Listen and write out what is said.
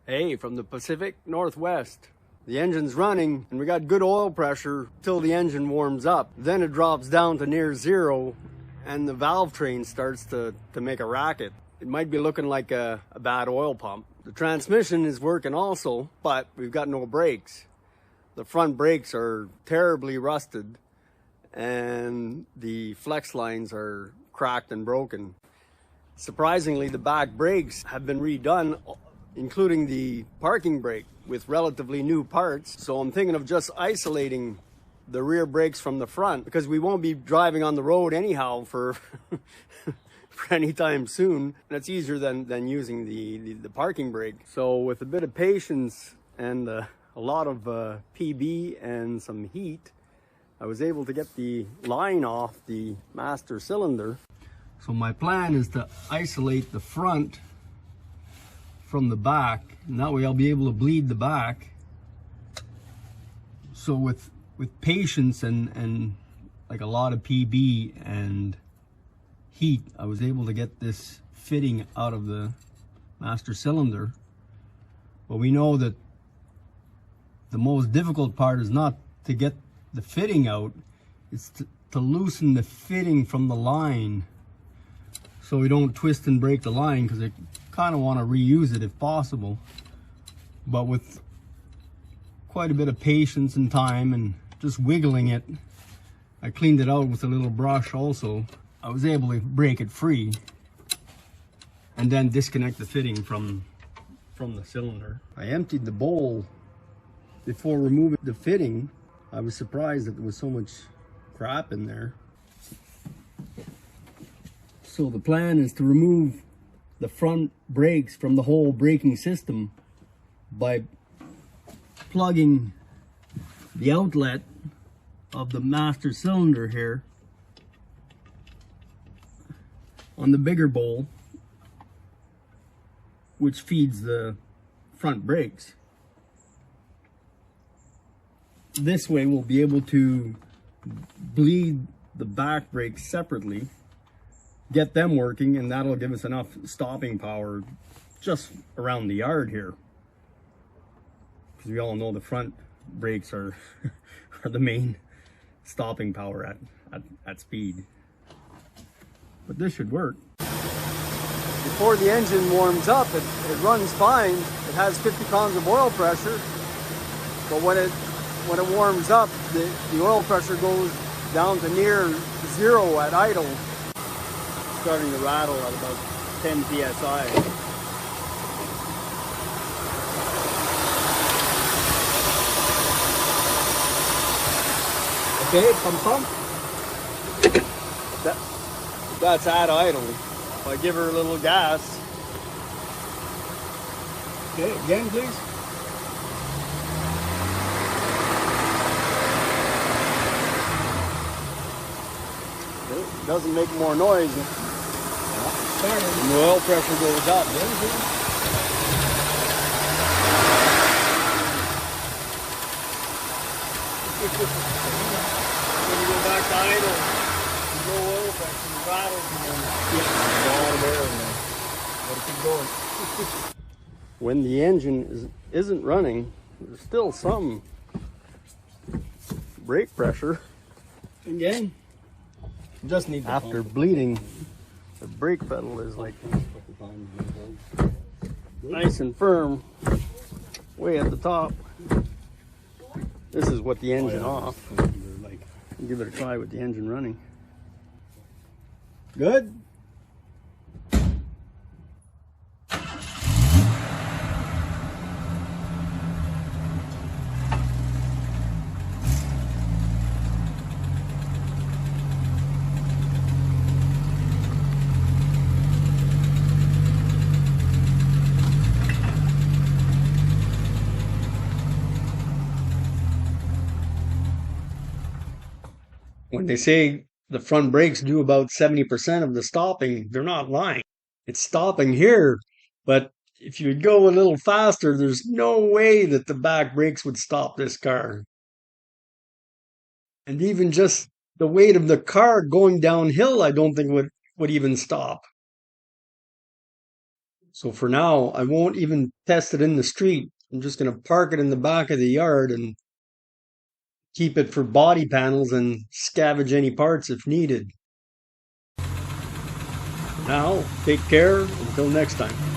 Hey, from the Pacific Northwest. The engine's running and we got good oil pressure till the engine warms up. Then it drops down to near zero and the valve train starts to make a racket. It might be looking like a bad oil pump. The transmission is working also, but we've got no brakes. The front brakes are terribly rusted and the flex lines are cracked and broken. Surprisingly, the back brakes have been redone, including the parking brake with relatively new parts. So I'm thinking of just isolating the rear brakes from the front because we won't be driving on the road anyhow for, for any time soon. That's easier than using the parking brake. So with a bit of patience and a lot of PB and some heat, I was able to get the line off the master cylinder. So my plan is to isolate the front from the back, and that way I'll be able to bleed the back. So with patience and like a lot of PB and heat, I was able to get this fitting out of the master cylinder. But we know that the most difficult part is not to get the fitting out, it's to loosen the fitting from the line so we don't twist and break the line, because I kind of want to reuse it if possible. But with quite a bit of patience and time and just wiggling it, I cleaned it out with a little brush also. I was able to break it free and then disconnect the fitting from the cylinder. I emptied the bowl before removing the fitting. I was surprised that there was so much crap in there. So the plan is to remove the front brakes from the whole braking system by plugging the outlet of the master cylinder here on the bigger bowl, which feeds the front brakes. This way we'll be able to bleed the back brakes separately, get them working, and that'll give us enough stopping power just around the yard here. Because we all know the front brakes are, are the main stopping power at speed. But this should work. Before the engine warms up, it runs fine. It has 50 pounds of oil pressure, but when it warms up, the oil pressure goes down to near zero at idle, starting to rattle at about 10 psi. Okay, pump. That's at idle. If I give her a little gas. Okay, again please. It doesn't make more noise. And the oil pressure goes up. When you go back to idle, there's no oil pressure, it rattles and a lot of air in there. Gotta keep going. When the engine isn't running, there's still some brake pressure. Again, just need after bleeding, the brake pedal is like nice and firm way at the top. This is what the engine off. Give it a try with the engine running. Good. When they say the front brakes do about 70% of the stopping, they're not lying. It's stopping here, but if you go a little faster, there's no way that the back brakes would stop this car. And even just the weight of the car going downhill, I don't think would even stop. So for now, I won't even test it in the street. I'm just going to park it in the back of the yard and keep it for body panels and scavenge any parts if needed. Now, take care. Until next time.